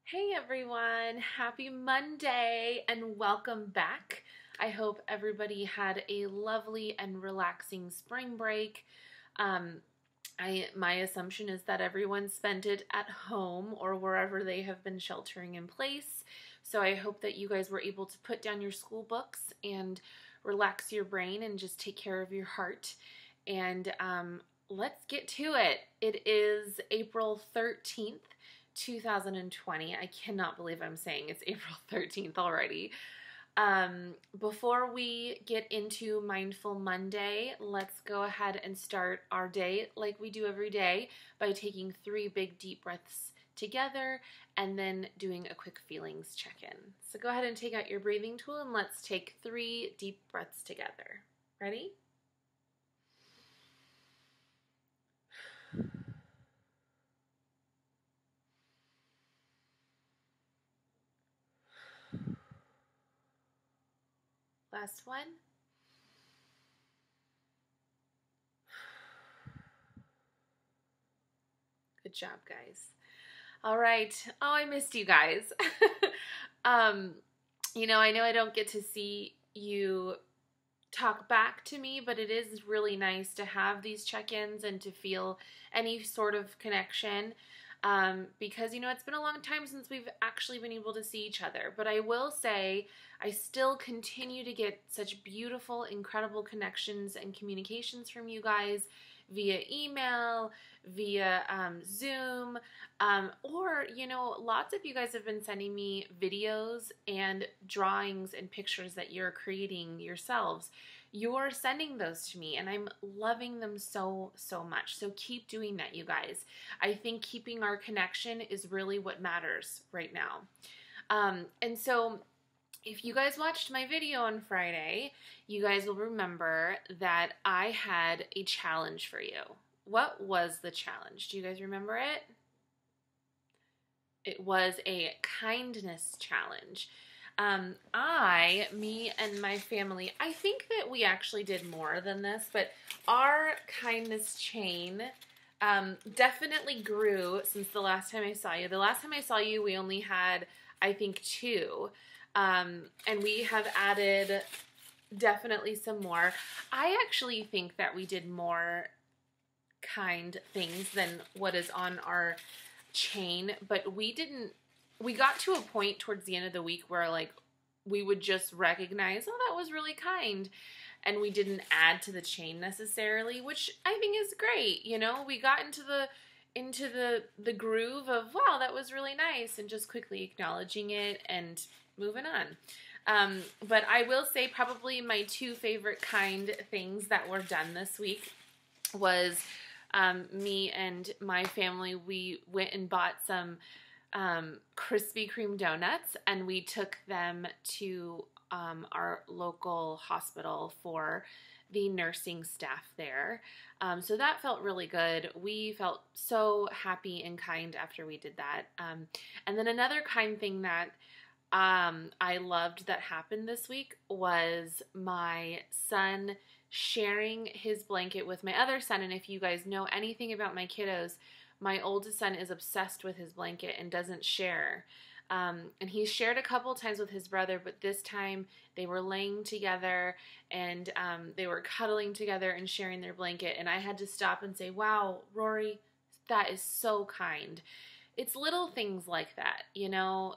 Hey everyone, happy Monday and welcome back. I hope everybody had a lovely and relaxing spring break. My assumption is that everyone spent it at home or wherever they have been sheltering in place. So I hope that you guys were able to put down your school books and relax your brain and just take care of your heart. And let's get to it. It is April 13th. 2020. I cannot believe I'm saying it's April 13th already. Before we get into Mindful Monday, let's go ahead and start our day like we do every day by taking 3 big deep breaths together and then doing a quick feelings check-in. So go ahead and take out your breathing tool and let's take 3 deep breaths together. Ready? Last one. Good job, guys. All right. Oh, I missed you guys. I know I don't get to see you talk back to me, but it is really nice to have these check-ins and to feel any sort of connection. Because, it's been a long time since we've actually been able to see each other. But I will say I still continue to get such beautiful, incredible connections and communications from you guys via email, via Zoom, or, lots of you guys have been sending me videos and drawings and pictures that you're creating yourselves. You're sending those to me and I'm loving them so, so much. So keep doing that, you guys. I think keeping our connection is really what matters right now. And so if you guys watched my video on Friday, you guys will remember that I had a challenge for you. What was the challenge? Do you guys remember it? It was a kindness challenge. Me and my family, I think that we actually did more than this, but our kindness chain definitely grew since the last time I saw you. The last time I saw you, we only had, I think, 2. And we have added definitely some more. I actually think that we did more kind things than what is on our chain, but we got to a point towards the end of the week where we would just recognize, oh, that was really kind. And we didn't add to the chain necessarily, which I think is great. We got into the groove of, wow, that was really nice, and just quickly acknowledging it and moving on. But I will say probably my 2 favorite kind things that were done this week was me and my family, we went and bought some Krispy Kreme donuts and we took them to our local hospital for the nursing staff there. So that felt really good. We felt so happy and kind after we did that. And then another kind thing that I loved that happened this week was my son sharing his blanket with my other son. And if you guys know anything about my kiddos, my oldest son is obsessed with his blanket and doesn't share. And he's shared a couple times with his brother, but this time they were laying together and they were cuddling together and sharing their blanket. And I had to stop and say, wow, Rory, that is so kind. It's little things like that,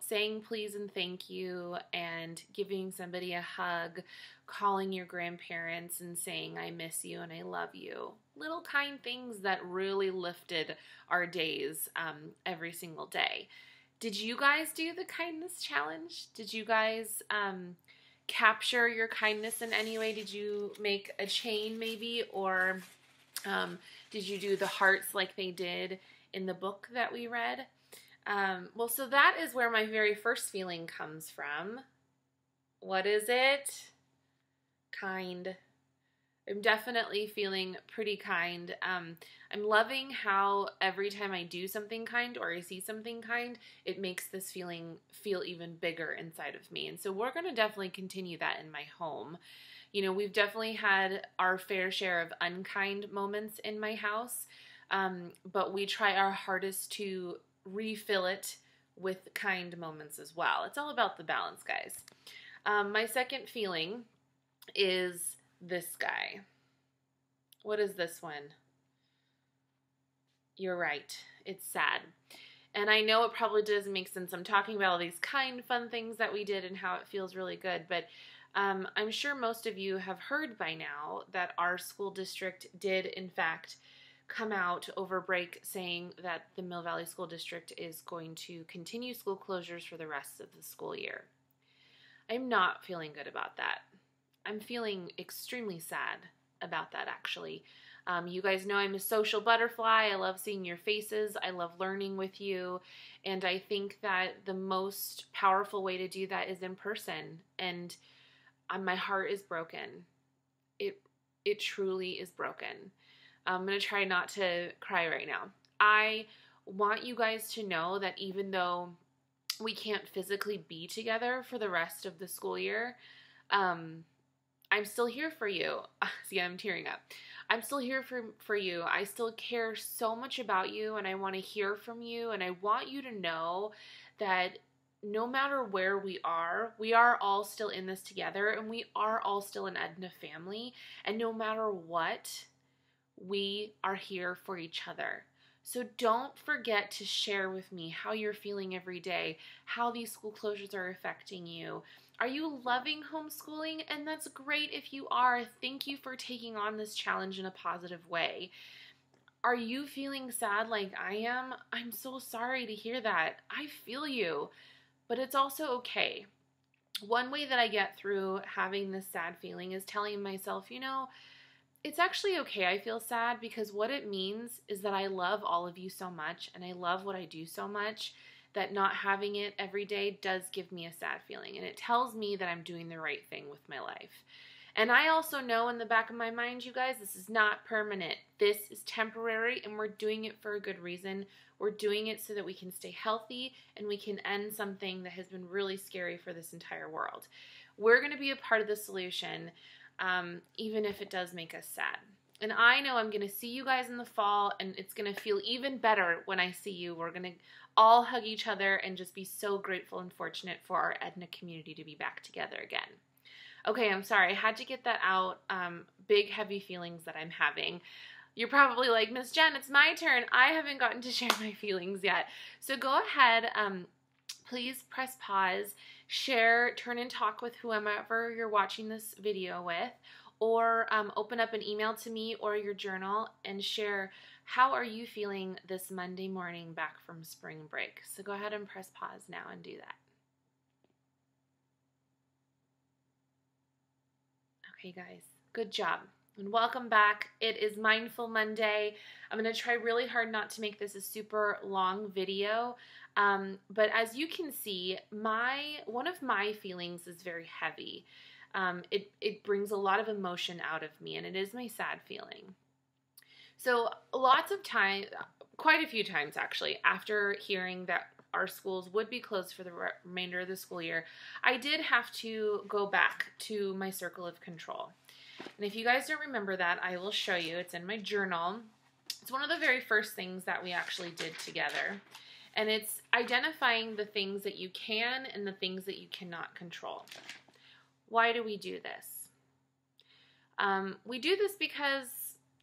saying please and thank you and giving somebody a hug, calling your grandparents and saying I miss you and I love you. Little kind things that really lifted our days every single day. Did you guys do the kindness challenge? Did you guys capture your kindness in any way? Did you make a chain maybe? Or did you do the hearts like they did in the book that we read? Well, so that is where my very first feeling comes from. What is it? Kind. I'm definitely feeling pretty kind. I'm loving how every time I do something kind or I see something kind, it makes this feeling feel even bigger inside of me. And so we're going to definitely continue that in my home. We've definitely had our fair share of unkind moments in my house, but we try our hardest to refill it with kind moments as well. It's all about the balance, guys. My second feeling is this guy. What is this one? You're right. It's sad. And I know it probably doesn't make sense. I'm talking about all these kind, fun things that we did and how it feels really good. But I'm sure most of you have heard by now that our school district did, in fact, come out over break saying that the Mill Valley School District is going to continue school closures for the rest of the school year. I'm not feeling good about that. I'm feeling extremely sad about that, actually. You guys know I'm a social butterfly. I love seeing your faces. I love learning with you. And I think that the most powerful way to do that is in person. And my heart is broken. It truly is broken. I'm going to try not to cry right now. I want you guys to know that even though we can't physically be together for the rest of the school year, I'm still here for you. See, I'm tearing up. I'm still here for you. I still care so much about you, and I want to hear from you, and I want you to know that no matter where we are all still in this together, and we are all still an Edna family, and no matter what, we are here for each other. So don't forget to share with me how you're feeling every day, how these school closures are affecting you. Are you loving homeschooling? And that's great if you are. Thank you for taking on this challenge in a positive way. Are you feeling sad like I am? I'm so sorry to hear that. I feel you, but it's also okay. One way that I get through having this sad feeling is telling myself, it's actually okay I feel sad, because what it means is that I love all of you so much and I love what I do so much that not having it every day does give me a sad feeling, and it tells me that I'm doing the right thing with my life. And I also know in the back of my mind, you guys, this is not permanent. This is temporary, and we're doing it for a good reason. We're doing it so that we can stay healthy and we can end something that has been really scary for this entire world. We're going to be a part of the solution, even if it does make us sad. And I know I'm going to see you guys in the fall, and it's going to feel even better when I see you. We're going to all hug each other and just be so grateful and fortunate for our Edna community to be back together again. Okay, I'm sorry. I had to get that out. Big, heavy feelings that I'm having. You're probably like, Miss Jen, it's my turn. I haven't gotten to share my feelings yet. So go ahead. Please press pause, share, turn and talk with whomever you're watching this video with, or open up an email to me or your journal and share how are you feeling this Monday morning back from spring break. So go ahead and press pause now and do that. Okay, guys, good job. And welcome back. It is Mindful Monday. I'm going to try really hard not to make this a super long video. But as you can see, one of my feelings is very heavy. It brings a lot of emotion out of me, and it is my sad feeling. So lots of time, quite a few times actually, after hearing that our schools would be closed for the remainder of the school year, I did have to go back to my circle of control. And if you guys don't remember that, I will show you. It's in my journal. It's one of the very first things that we actually did together. And it's identifying the things that you can and the things that you cannot control. Why do we do this? We do this because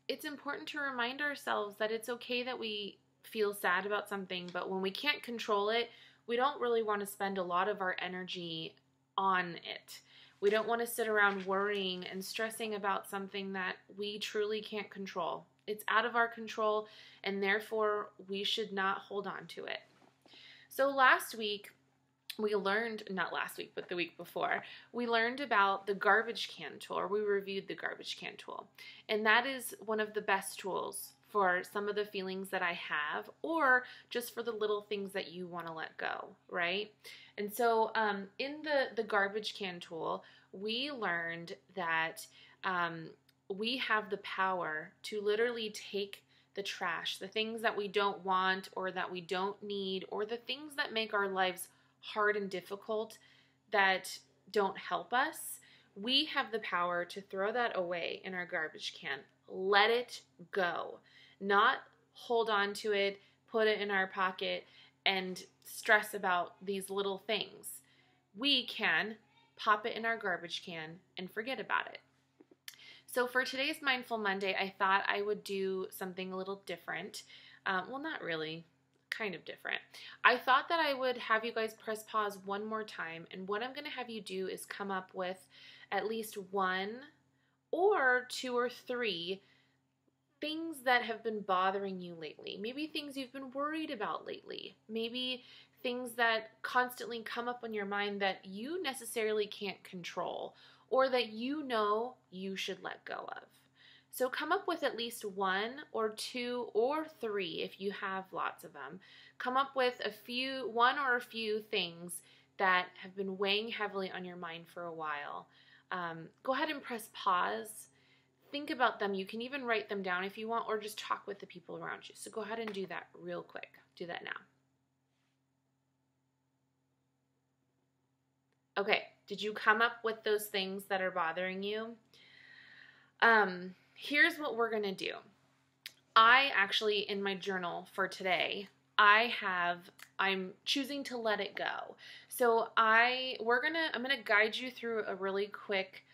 it's important to remind ourselves that it's okay that we feel sad about something, but when we can't control it, we don't really want to spend a lot of our energy on it. We don't want to sit around worrying and stressing about something that we truly can't control. It's out of our control, and therefore we should not hold on to it. So last week, we learned, not last week, but the week before, we learned about the garbage can tool, or we reviewed the garbage can tool. And that is one of the best tools for some of the feelings that I have, or just for the little things that you want to let go, right? And so in the garbage can tool, we learned that we have the power to literally take the trash, the things that we don't want or that we don't need, or the things that make our lives hard and difficult that don't help us. We have the power to throw that away in our garbage can. Let it go. Not hold on to it, put it in our pocket, and stress about these little things. We can pop it in our garbage can and forget about it. So for today's Mindful Monday, I thought I would do something a little different. Well, not really, kind of different. I thought that I would have you guys press pause one more time, and what I'm going to have you do is come up with at least one or two or three things that have been bothering you lately. Maybe things you've been worried about lately. Maybe things that constantly come up in your mind that you necessarily can't control or that you know you should let go of. So come up with at least one or two or three if you have lots of them. Come up with one or a few things that have been weighing heavily on your mind for a while. Go ahead and press pause. Think about them. You can even write them down if you want, or just talk with the people around you. So go ahead and do that real quick. Do that now. Okay, did you come up with those things that are bothering you? Here's what we're gonna do. I actually, in my journal for today, I'm choosing to let it go. So I'm gonna guide you through a really quick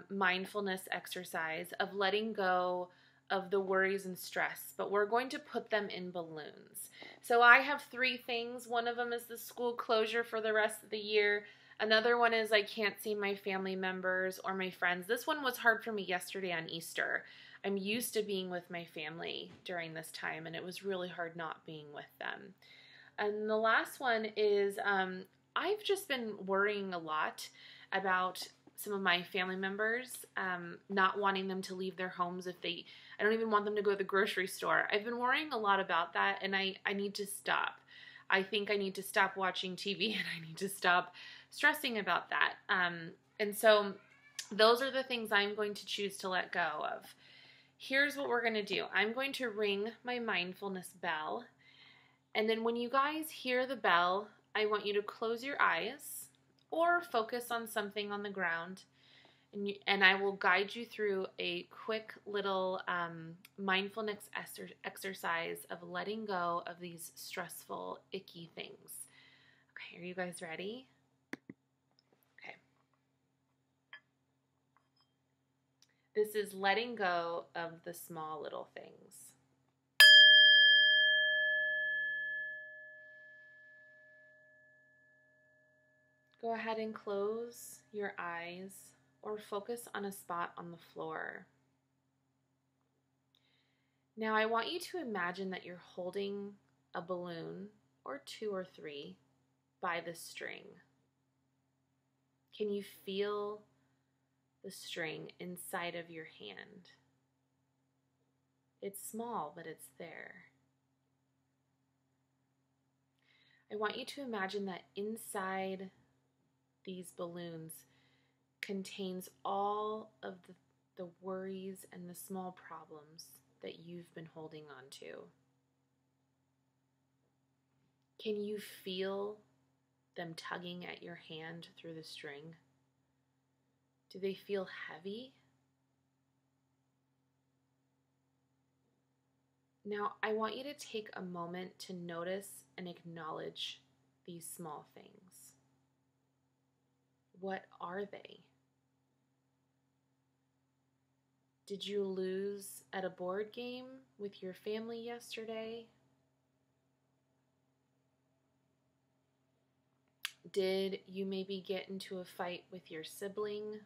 mindfulness exercise of letting go of the worries and stress, but we're going to put them in balloons. So I have three things. One of them is the school closure for the rest of the year. Another one is I can't see my family members or my friends. This one was hard for me yesterday on Easter. I'm used to being with my family during this time, and it was really hard not being with them. And the last one is I've just been worrying a lot about some of my family members, not wanting them to leave their homes I don't even want them to go to the grocery store. I've been worrying a lot about that, and I need to stop. I think I need to stop watching TV, and I need to stop stressing about that. And so those are the things I'm going to choose to let go of. Here's what we're going to do. I'm going to ring my mindfulness bell, and then when you guys hear the bell, I want you to close your eyes or focus on something on the ground, and I will guide you through a quick little mindfulness exercise of letting go of these stressful, icky things. Okay, are you guys ready? Okay. This is letting go of the small little things. Go ahead and close your eyes or focus on a spot on the floor. Now I want you to imagine that you're holding a balloon, or two or three, by the string. Can you feel the string inside of your hand? It's small, but it's there. I want you to imagine that inside these balloons contains all of the worries and the small problems that you've been holding on to. Can you feel them tugging at your hand through the string? Do they feel heavy? Now, I want you to take a moment to notice and acknowledge these small things. What are they? Did you lose at a board game with your family yesterday? Did you maybe get into a fight with your sibling?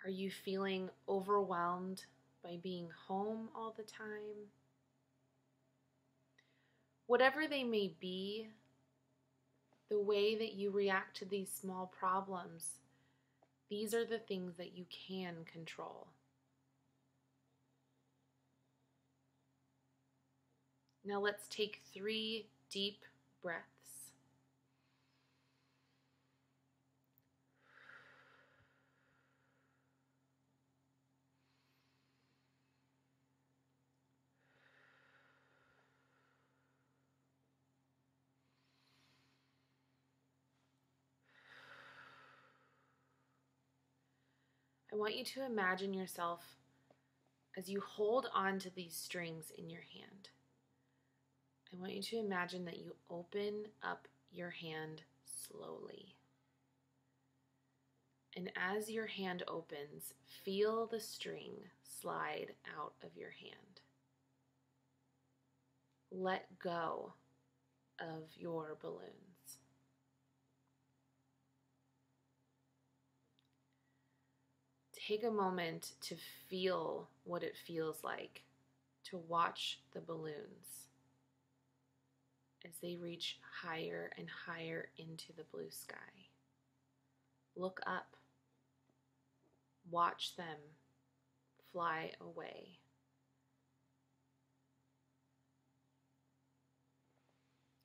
Are you feeling overwhelmed by being home all the time? Whatever they may be, the way that you react to these small problems, these are the things that you can control. Now let's take 3 deep breaths. I want you to imagine yourself as you hold on to these strings in your hand, I want you to imagine that you open up your hand slowly. And as your hand opens, feel the string slide out of your hand. Let go of your balloons. Take a moment to feel what it feels like to watch the balloons as they reach higher and higher into the blue sky. Look up. Watch them fly away.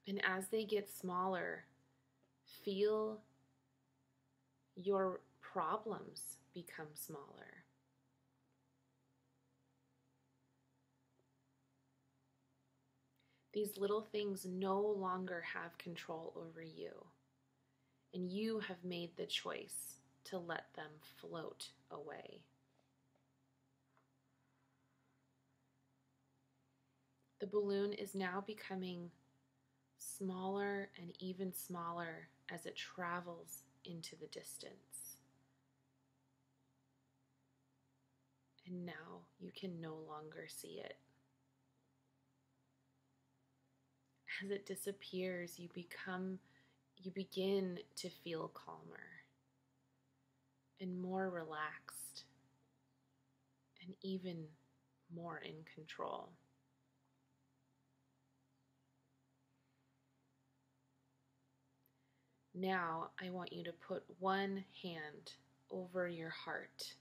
And as they get smaller, feel your problems become smaller. These little things no longer have control over you, and you have made the choice to let them float away. The balloon is now becoming smaller and even smaller as it travels into the distance. And now you can no longer see it. As it disappears, you begin to feel calmer and more relaxed and even more in control. Now I want you to put one hand over your heart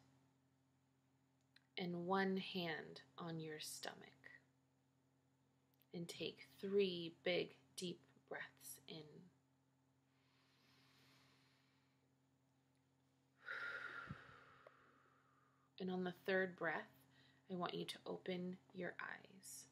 and one hand on your stomach. And take 3 big, deep breaths in. And on the 3rd breath, I want you to open your eyes.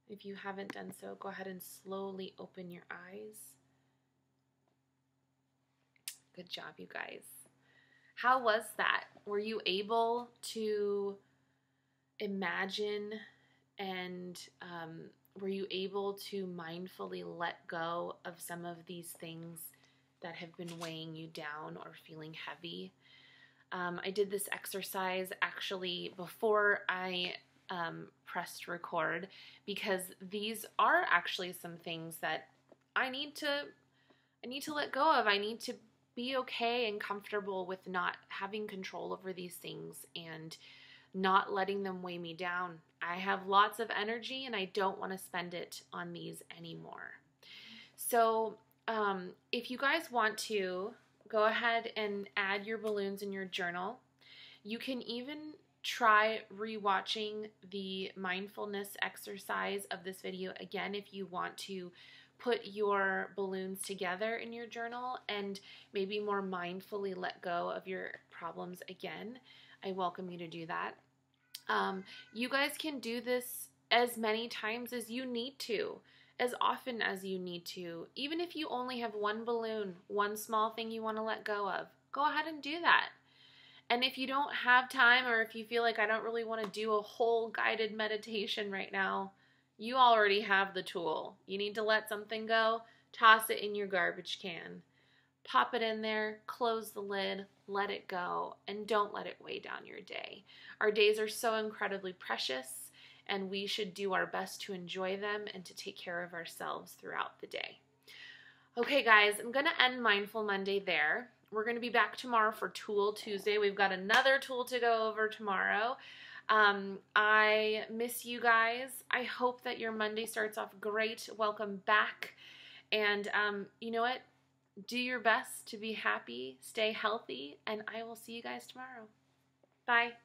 If you haven't done so, go ahead and slowly open your eyes. Good job, you guys. How was that? Were you able to imagine and were you able to mindfully let go of some of these things that have been weighing you down or feeling heavy? I did this exercise actually before I pressed record, because these are actually some things that I need to let go of. I need to be okay and comfortable with not having control over these things and not letting them weigh me down. I have lots of energy and I don't want to spend it on these anymore. So if you guys want to, go ahead and add your balloons in your journal. You can even try rewatching the mindfulness exercise of this video again if you want to put your balloons together in your journal and maybe more mindfully let go of your problems again. I welcome you to do that. You guys can do this as many times as you need to, as often as you need to. Even if you only have one balloon, one small thing you want to let go of, go ahead and do that. And if you don't have time, or if you feel like I don't really want to do a whole guided meditation right now, you already have the tool. You need to let something go, toss it in your garbage can. Pop it in there, close the lid, let it go, and don't let it weigh down your day. Our days are so incredibly precious, and we should do our best to enjoy them and to take care of ourselves throughout the day. Okay, guys, I'm going to end Mindful Monday there. We're going to be back tomorrow for Tool Tuesday. We've got another tool to go over tomorrow. I miss you guys. I hope that your Monday starts off great. Welcome back. And you know what? Do your best to be happy, stay healthy, and I will see you guys tomorrow. Bye.